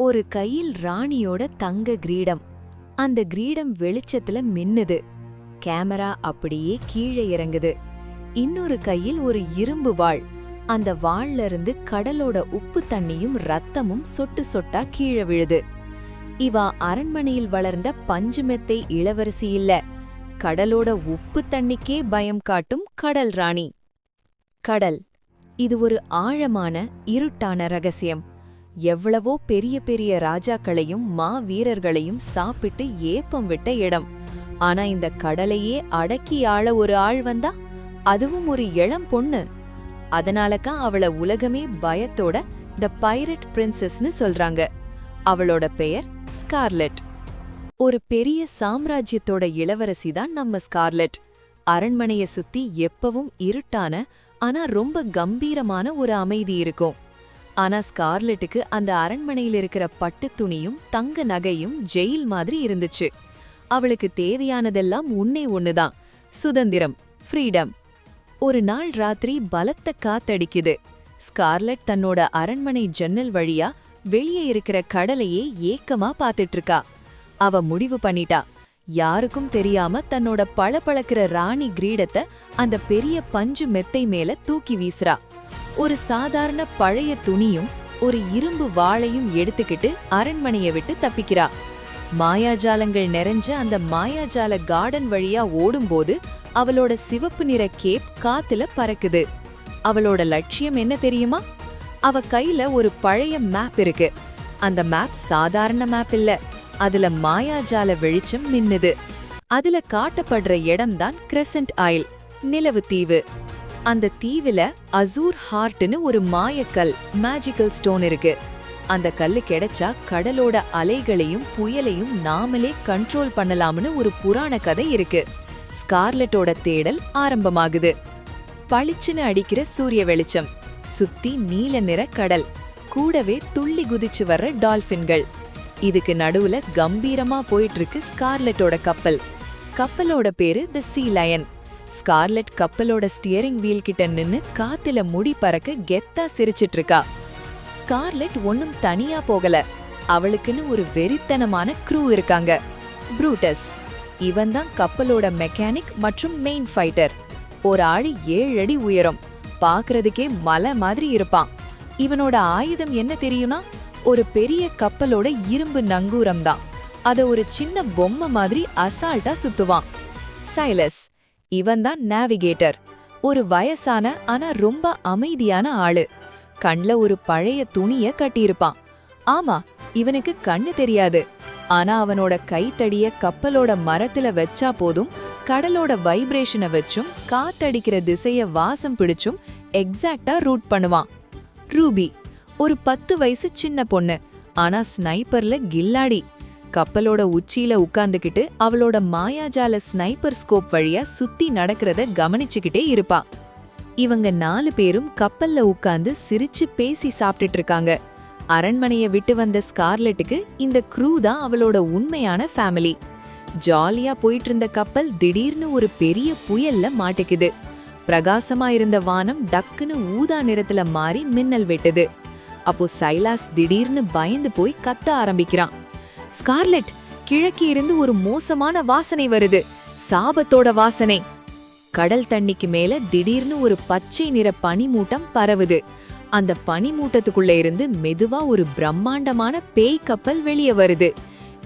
ஒரு கையில் ராணியோட தங்க கிரீடம். அந்த கிரீடம் வெளிச்சத்துல மின்னுது. கேமரா அப்படியே கீழே இறங்குது. இன்னொரு கையில் ஒரு இரும்பு வாள். அந்த வாள்ல இருந்து கடலோட உப்பு தண்ணியும் ரத்தமும் சொட்டு சொட்டா கீழே விழுது. இவா அரண்மனையில் வளர்ந்த பஞ்சுமெத்தை இளவரசி இல்ல, கடலோட உப்பு தண்ணிக்கே பயம் காட்டும் கடல் ராணி. கடல், இது ஒரு ஆழமான இருட்டான ரகசியம். எவ்வளவோ பெரிய பெரிய ராஜாக்களையும் வீரர்களையும் சாப்பிட்டு ஏப்பம் விட்ட இடம். ஆனா இந்த கடலையே அடக்கி ஆள ஒரு ஆள் வந்தா, அதுவும் ஒரு இளம் பொண்ணு. அதனாலக்கா அவள உலகமே பயத்தோட த பைரட் பிரின்சஸ்னு சொல்றாங்க. அவளோட பெயர் ஸ்கார்லெட். ஒரு பெரிய சாம்ராஜ்யத்தோட இளவரசி தான் நம்ம ஸ்கார்லெட். அரண்மனைய சுத்தி எப்பவும் இருட்டான ஆனா ரொம்ப கம்பீரமான ஒரு அமைதி இருக்கும். ஆனா ஸ்கார்லெட்டுக்கு அந்த அரண்மனையில் இருக்கிற பட்டு துணியும் தங்க நகையும் ஜெயில் மாதிரி இருந்துச்சு. அவளுக்கு தேவையானதெல்லாம் ஒண்ணுதான், சுதந்திரம், ஃப்ரீடம். ஒரு நாள் ராத்திரி பலத்த காத்தடிக்குது. ஸ்கார்லெட் தன்னோட அரண்மனை ஜன்னல் வழியா வெளியே இருக்கிற கடலையே ஏக்கமா பாத்துட்டு இருக்கா. அவ முடிவு பண்ணிட்டா, யாருக்கும் தெரியாம தன்னோட பளபளக்கிற ராணி கிரீடத்தை அந்த பெரிய பஞ்சு மெத்தை மேல தூக்கி வீசுறா. ஒரு சாதாரண பழைய துணியும் ஒரு இரும்பு வாளையும் எடுத்துக்கிட்டு அரண்மனைய விட்டு தப்பிக்கிறா. மாயாஜாலங்கள் நிறைஞ்ச அந்த மாயாஜால கார்டன் வழியா ஓடும்போது அவளோட சிவப்பு நிற கேப் காத்துல பறக்குது. அவளோட லட்சியம் என்ன தெரியுமா? அவ கையில ஒரு பழைய மேப் இருக்கு. அந்த மேப் சாதாரண மேப் இல்ல, அதுல மாயாஜால வெளிச்சம் மின்னுது. அதுல காட்டப்படுற இடம்தான் கிரெசன்ட் ஐல், நிலவு தீவு. அந்த தீவுல அசூர் ஹார்ட்னு ஒரு மாயக்கல், மேஜிக்கல் ஸ்டோன் இருக்கு. அந்த கல்லு கிடைச்சா கடலோட அலைகளையும் புயலையும் நாமளே கண்ட்ரோல் பண்ணலாம்னு ஒரு புராண கதை இருக்கு. ஸ்கார்லெட்டோட தேடல் ஆரம்பமாகுது. பளிச்சுன்னு அடிக்கிற சூரிய வெளிச்சம், சுத்தி நீல நிற கடல், கூடவே துள்ளி குதிச்சு வர்ற டால்பின்கள். இதுக்கு நடுவுல கம்பீரமா போயிட்டு இருக்கு ஸ்கார்லெட்டோட கப்பல். கப்பலோட பேரு தி சீ லயன். ஸ்கார்லெட் கப்பலோட ஸ்டியரிங் வீல் கிட்ட நின்னு காத்துல முடி பறக்க கெத்தா சிரிச்சிட்டு இருக்கா. ஸ்கார்லெட் ஒன்னும் தனியா போகல, அவளுக்குன்னு ஒரு வெறித்தனமான க்ரூ இருக்காங்க. ப்ரூட்டஸ், இவன் தான் கப்பலோட மெக்கானிக் மற்றும் மெயின் ஃபைட்டர். ஒரு ஆள் 7 அடி உயரம், பாக்குறதுக்கே மலை மாதிரி இருப்பான். இவனோட ஆயுதம் என்ன தெரியும்னா, ஒரு பெரிய கப்பலோட இரும்பு நங்கூரம் தான். அத ஒரு சின்ன பொம்மை மாதிரி அசால்ட்டா சுத்துவான். சைலஸ், இவன் தான் நேவிகேட்டர். ஒரு வயசான ஆனா ரொம்ப அமைதியான ஆளு. கண்ல ஒரு பழைய துணிய கட்டியிருப்பான். ஆமா, இவனுக்கு கண்ணு தெரியாது. ஆனா அவனோட கைத்தடிய கப்பலோட மரத்துல வச்சா போதும், கடலோட வைப்ரேஷனை வச்சும் காத்தடிக்கிற திசைய வாசம் பிடிச்சும் எக்ஸாக்டா ரூட் பண்ணுவான். ரூபி, ஒரு 10 வயசு சின்ன பொண்ணு, ஆனா ஸ்னைப்பர்ல கில்லாடி. கப்பலோட உச்சியில உட்கார்ந்துகிட்டு அவளோட மாயாஜால ஸ்னைப்பர் ஸ்கோப் வழியா சுத்தி நடக்கிறத கவனிச்சுக்கிட்டே இருப்பா. இவங்க 4 பேரும் கப்பல்ல உட்கார்ந்து சிரிச்சு பேசி சாப்பிட்டுட்டு இருக்காங்க. அரண்மனைய விட்டு வந்த ஸ்கார்லெட்டுக்கு இந்த க்ரூ தான் அவளோட உண்மையான ஃபேமிலி. ஜாலியா போயிட்டு இருந்த கப்பல் திடீர்னு ஒரு பெரிய புயல்ல மாட்டிக்குது. பிரகாசமா இருந்த வானம் டக்குன்னு ஊதா நிறத்துல மாறி மின்னல் வெட்டுது. அப்போ சைலாஸ் திடீர்னு பயந்து போய் கத்த ஆரம்பிக்கிறான். ஸ்கார்லெட், கிழக்கே இருந்து ஒரு மோசமான வாசனை வருது, சாபத்தோட வாசனை. கடல் தண்ணிக்கு மேல திடீர்னு ஒரு பச்சை நிற பனிமூட்டம் பரவுது. அந்த பனிமூட்டத்துக்குள்ள இருந்து மெதுவா ஒரு பிரம்மாண்டமான பேய் கப்பல் வெளியே வருது.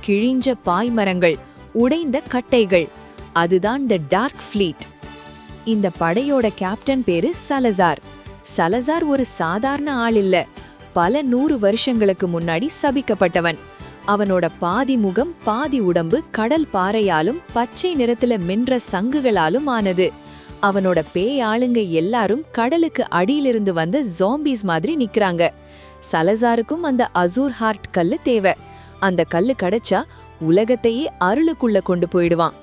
கிழிஞ்ச பாய்மரங்கள், உடைந்த கட்டைகள், அதுதான் தி டார்க் ஃப்ளீட். இந்த படையோட கேப்டன் பேரு சலசார். சலசார் ஒரு சாதாரண ஆள் இல்ல, பல 100 வருஷங்களுக்கு முன்னாடி சபிக்கப்பட்டவன். அவனோட பாதி முகம் பாதி உடம்பு கடல் பாறையாலும் பச்சை நிறத்துல மின்ற சங்குகளாலும் ஆனது. அவனோட பேய் ஆளுங்க எல்லாரும் கடலுக்கு அடியிலிருந்து வந்த ஜாம்பிஸ் மாதிரி நிக்கிறாங்க. சலசாருக்கும் அந்த அசூர் ஹார்ட் கல்லு தேவை. அந்த கல்லு கிடைச்சா உலகத்தையே அருளுக்குள்ள கொண்டு போயிடுவான்.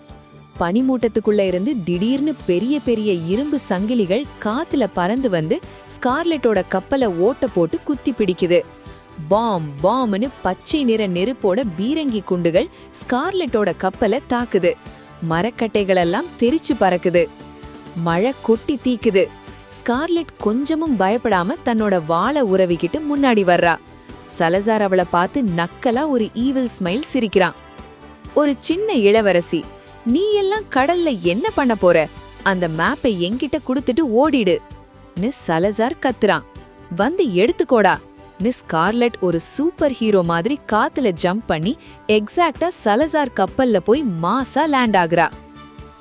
பனிமூட்டத்துக்குள்ள இருந்து திடீர்னு பெரிய பெரிய இரும்பு சங்கிலிகள் காத்துல பறந்து வந்து ஸ்கார்லெட்டோட கப்பலை ஓட்ட போட்டு குத்தி பிடிக்குது. பாம்னு பச்சை நிற நெருப்போட பீரங்கி குண்டுகள் ஸ்கார்லெட்டோட கப்பலை தாக்குது. மரக்கட்டைகளெல்லாம் தெரிச்சு பறக்குது. மழை கொட்டி தீக்குது. ஸ்கார்லெட் கொஞ்சமும் பயப்படாம தன்னோட வாளை உறவிக்கிட்டு முன்னாடி வர்றா. சலசார் அவளை பார்த்து நக்கலா ஒரு ஈவில் ஸ்மைல் சிரிக்கிறான். ஒரு சின்ன இளவரசி, நீ எல்லாம் கடல்ல என்ன பண்ண போற? அந்த மேப்பை என்கிட்ட குடுத்துட்டு ஓடிடு சலசார் கத்துறான். வந்து எடுத்துக்கோடா ஸ்கார்லெட் ஒரு சூப்பர் ஹீரோ மாதிரி காத்துல ஜம்ப் பண்ணி எக்ஸாக்டா சலசார் கப்பல்ல போய் மாசா லேண்ட் ஆகுறா.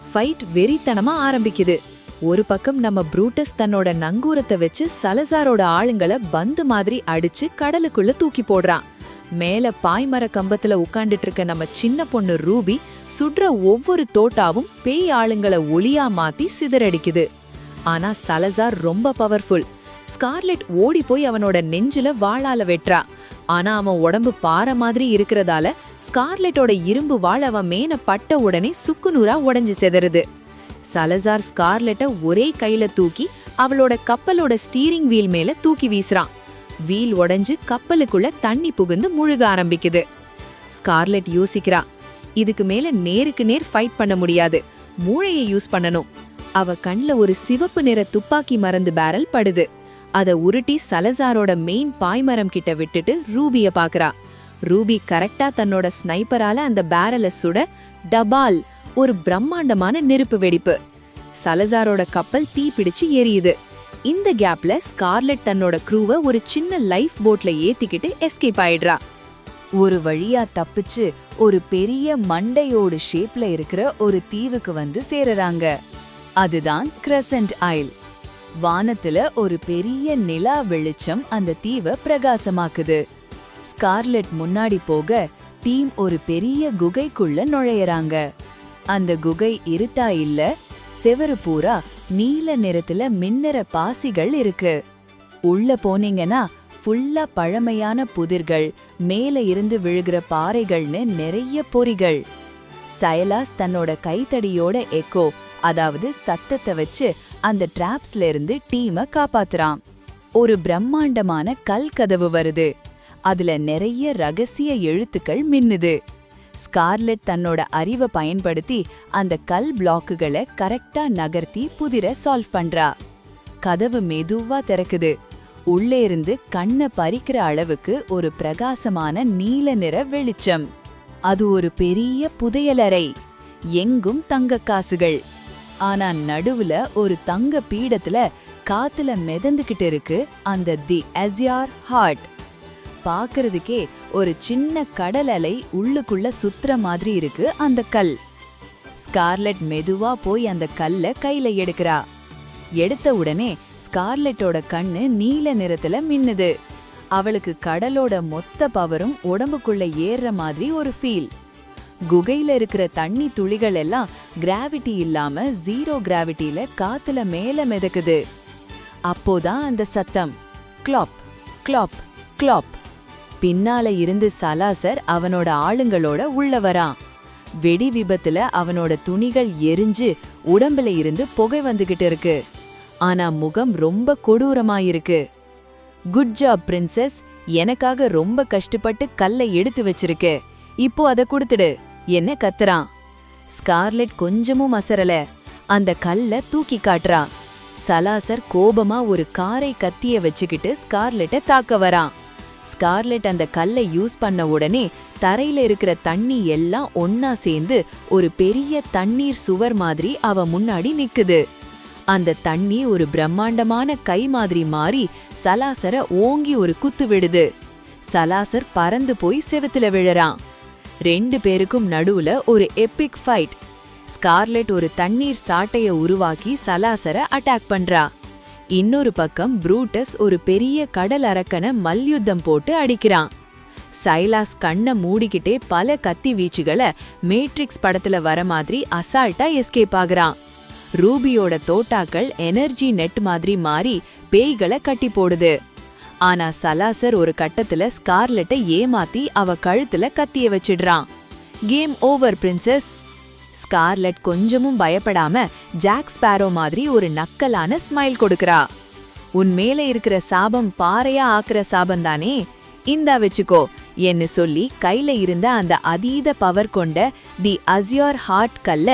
ஃபைட் வெறித்தனமா ஆரம்பிக்குது. ஒரு பக்கம் நம்ம ப்ரூட்டஸ் தன்னோட நங்கூரத்தை வச்சு சலசாரோட ஆளுங்களை பந்து மாதிரி அடிச்சு கடலுக்குள்ள தூக்கி போடுறான். மேல பாய்மர கம்பத்துல உட்காந்துட்டு இருக்க நம்ம சின்ன பொண்ணு ரூபி சுடுற ஒவ்வொரு தோட்டாவும் பேய் ஆளுங்களை ஒளியா மாத்தி சிதறடிக்குது. ஆனா சலசார் ரொம்ப பவர்ஃபுல். ஸ்கார்லெட் ஓடி போய் அவனோட நெஞ்சுல வாளால வெட்டுறா. ஆனா அவன் உடம்பு பாறை மாதிரி இருக்கிறதால ஸ்கார்லெட்டோட இரும்பு வாள் அவன் மேன பட்ட உடனே சுக்குநூறா உடைஞ்சு செதறுது. சலசார் ஸ்கார்லெட்ட ஒரே கையில தூக்கி அவளோட கப்பலோட ஸ்டீரிங் வீல் மேல தூக்கி வீசுறான். வீல் உடைஞ்சு கப்பலுக்குள்ள தண்ணி புகுந்து முழுக ஆரம்பிக்குது. ஸ்கார்லெட் யோசிக்கிறா, இதுக்கு மேல நேருக்கு நேர் ஃபைட் பண்ண முடியாது, மூளையை யூஸ் பண்ணணும். அவ கண்ல ஒரு சிவப்பு நிற துப்பாக்கி மருந்து பேரல் படுது. அத உருட்டி சலசாரோட மெயின் பாய்மரம் கிட்ட விட்டுட்டு ரூபிய பாக்குறா. ரூபி கரெக்டா தன்னோட ஸ்னைப்பரால அந்த பேரல சுட டபால் ஒரு பிரம்மாண்டமான நெருப்பு வெடிப்பு. சலசாரோட கப்பல் தீ பிடிச்சு எரியுது. இந்த கேப்ல ஸ்கார்லெட் தன்னோட க்ரூவை ஒரு சின்ன லைஃப் போட்ல ஏத்திக்கிட்டு எஸ்கேப் ஆயிடுறா. ஒரு வழியா தப்பிச்சு ஒரு பெரிய மண்டையோடு ஷேப்ல இருக்கிற ஒரு தீவுக்கு வந்து சேருறாங்க. அதுதான் கிரசன்ட் ஐல். வானத்துல ஒரு பெரிய நிலா வெளிச்சம் அந்த தீவை பிரகாசமாக்குது. ஸ்கார்லெட் முன்னாடி போக டீம் ஒரு பெரிய குகைக்குள்ள நுழையறாங்க. அந்த குகை இருட்டா இல்ல, செவரு பூரா நீல நிறத்துல மின்னற பாசிகள் இருக்கு. உள்ள போனீங்கன்னா ஃபுல்லா பழமையான புதிர்கள், மேல இருந்து விழுகிற பாறைகள்னு நிறைய பொறிகள். சைலாஸ் தன்னோட கைத்தடியோட எக்கோ, அதாவது சத்தத்தை வச்சு அந்த டிராப்ஸ்ல இருந்து டீமை காப்பாத்துறான். ஒரு பிரம்மாண்டமான கல் கதவு வருது. அதுல நிறைய ரகசிய எழுத்துக்கள் மின்னுது. ஸ்கார்லெட் தன்னோட அறிவை பயன்படுத்தி அந்த கல் பிளாக்குகளை கரெக்டா நகர்த்தி புதிர சால்வ் பண்றா. கதவு மெதுவா திறக்குது. உள்ளே இருந்து கண்ணை பறிக்கிற அளவுக்கு ஒரு பிரகாசமான நீல நிற வெளிச்சம். அது ஒரு பெரிய புதையலறை. எங்கும் தங்க காசுகள். ஆனா நடுவுல ஒரு தங்க பீடத்துல காத்துல மிதந்துகிட்டு இருக்கு அந்த தி அசியார் ஹார்ட். பாக்குறதுக்கே ஒரு சின்ன கடல் அலை உள்ளுக்குள்ள சுத்துற மாதிரி இருக்கு அந்த கல். ஸ்கார்லெட் மெதுவா போய் அந்த கல்ல கையில எடுக்கிறா. எடுத்த உடனே ஸ்கார்லெட்டோட கண்ணு நீல நிறத்துல மின்னுது. அவளுக்கு கடலோட மொத்த பவரும் உடம்புக்குள்ள ஏறுற மாதிரி ஒரு ஃபீல். குகையில இருக்கிற தண்ணி துளிகள் எல்லாம் கிராவிட்டி இல்லாம ஜீரோ கிராவிட்டில காத்துல மேல மிதக்குது. அப்போதான் அந்த சத்தம், கிளாப் கிளாப் கிளாப். பின்னால இருந்து சலாசர் அவனோட ஆளுங்களோட உள்ள வரான். வெடி விபத்துல அவனோட துணிகள் எரிஞ்சு உடம்புல இருந்து புகை வந்துகிட்டு இருக்கு. ஆனா முகம் ரொம்ப கொடூரமாயிருக்கு. குட் ஜாப் பிரின்சஸ், எனக்காக ரொம்ப கஷ்டப்பட்டு கல்லை எடுத்து வச்சிருக்கு, இப்போ அத கொடுத்துடு என்ன கத்துறான். ஸ்கார்லெட் கொஞ்சமும் அசரல. அந்த கல்ல தூக்கி காட்டுறா. சலாசர் கோபமா ஒரு காரை கத்திய வச்சுக்கிட்டு ஸ்கார்லெட்டை தாக்க வரான். ஸ்கார்லெட் அந்த கல்லை யூஸ் பண்ண உடனே தரையில இருக்கிற தண்ணி எல்லாம் ஒன்னா சேர்ந்து ஒரு பெரிய தண்ணீர் சுவர் மாதிரி அவ முன்னாடி நிக்குது. அந்த தண்ணி ஒரு பிரம்மாண்டமான கை மாதிரி மாறி சலாசர ஓங்கி ஒரு குத்து விடுது. சலாசர் பறந்து போய் செவுத்துல விழறான். 2 பேருக்கும் நடுவுல ஒரு எப்பிக் ஃபைட். ஸ்கார்லெட் ஒரு தண்ணீர் சாட்டைய உருவாக்கி சலாசர அட்டாக் பண்றா. இன்னொரு பக்கம் ப்ரூட்டஸ் ஒரு பெரிய கடல் அரக்கனை மல்யுத்தம் போட்டு அடிக்கிறான். சைலாஸ் கண்ணை மூடிக்கிட்டே பல கத்தி வீச்சுகளை மேட்ரிக்ஸ் படத்துல வர மாதிரி அசால்ட்டா எஸ்கேப் ஆகுறான். ரூபியோட தோட்டாக்கள் எனர்ஜி நெட் மாதிரி மாறி பேய்களை கட்டி போடுது. ஆனா சலாசர் ஒரு கட்டத்துல ஸ்கார்லெட்டை ஏமாத்தி அவ கழுத்துல கத்திய வச்சிடுறான். Game over princess. ஸ்கார்லெட் கொஞ்சமும் பயப்படாம ஜாக் ஸ்பேரோ மாதிரி ஒரு நக்கலான ஸ்மைல் கொடுக்கறா. உன் மேல இருக்கிற சாபம் பாறையா ஆக்குற சாபந்தானே, இந்தா வச்சுக்கோ என்று சொல்லி கையில இருந்த அந்த அதீத பவர் கொண்ட தி அசியார் ஹார்ட் கல்ல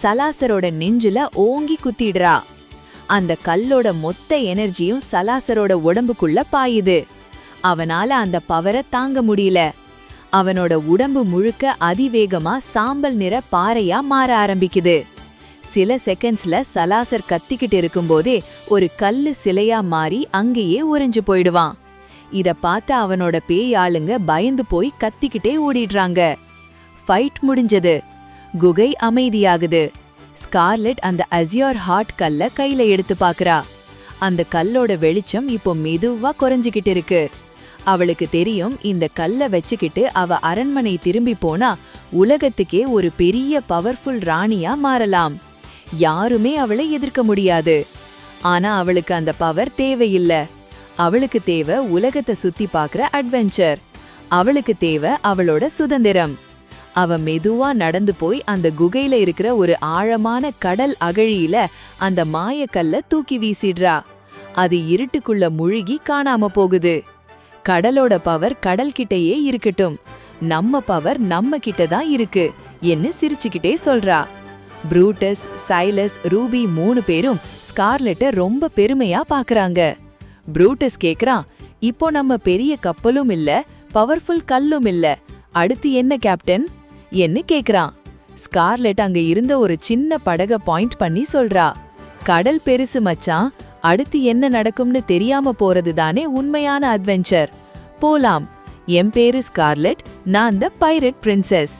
சலாசரோட நெஞ்சுல ஓங்கி குத்திடுறா. அந்த கல்லோட மொத்த எனர்ஜியும் சலாசரோட உடம்புக்குள்ள பாயுது. அவனால அந்த பவரை தாங்க முடியல. அவனோட உடம்பு முழுக்க அதிவேகமா சாம்பல் நிற பாறையா மாற ஆரம்பிக்குது. சில செகண்ட்ஸ்ல சலாசர் கத்திக்கிட்டு இருக்கும்போதே ஒரு கல்லு சிலையா மாறி அங்கேயே உறைஞ்சு போயிடுவான். இத பார்த்து அவனோட பேய் ஆளுங்க பயந்து போய் கத்திக்கிட்டே ஓடிடுறாங்க. ஃபைட் முடிஞ்சது. குகை அமைதியாகுது. ஸ்கார்லெட் அந்த அசியோர் ஹார்ட் கல்ல கையில எடுத்து பாக்குறா. அந்த கல்லோட வெளிச்சம் இப்போ மெதுவா குறைஞ்சுகிட்டு இருக்கு. அவளுக்கு தெரியும், இந்த கல்ல வச்சுக்கிட்டு அவ அரண்மனை திரும்பி போனா உலகத்துக்கே ஒரு பெரிய பவர்ஃபுல் ராணியா மாறலாம். யாருமே அவளை எதிர்க்க முடியாது. ஆனா அவளுக்கு அந்த பவர் தேவையில்ல. அவளுக்கு தேவை உலகத்தை சுத்தி பாக்குற அட்வென்ச்சர். அவளுக்கு தேவை அவளோட சுதந்திரம். அவ மெதுவா நடந்து போய் அந்த குகையில இருக்கிற ஒரு ஆழமான கடல் அகழியில அந்த மாயக்கல்ல தூக்கி வீசிடுறா. அது இருட்டுக்குள்ள முழுகி காணாம போகுது. கடலோட பவர் கடல்கிட்டயே இருக்கட்டும், நம்ம பவர் நம்ம கிட்ட தான் இருக்கு என்று சிரிச்சுக்கிட்டே சொல்றா. ப்ரூட்டஸ், சைலஸ், ரூபி 3 பேரும் ஸ்கார்லெட்ட ரொம்ப பெருமையா பாக்குறாங்க. ப்ரூட்டஸ் கேக்குறான், இப்போ நம்ம பெரிய கப்பலும் இல்ல, பவர்ஃபுல் கல்லும் இல்ல, அடுத்து என்ன கேப்டன் என்று கேக்குறான். ஸ்கார்லெட் அங்க இருந்த ஒரு சின்ன படக பாயிண்ட் பண்ணி சொல்றா, கடல் பெருசு மச்சான், அடுத்து என்ன நடக்கும்னு தெரியாம போறது தானே உண்மையான அட்வென்ச்சர். போலாம். என் பேரு ஸ்கார்லெட், நான் த பைரட் பிரின்சஸ்.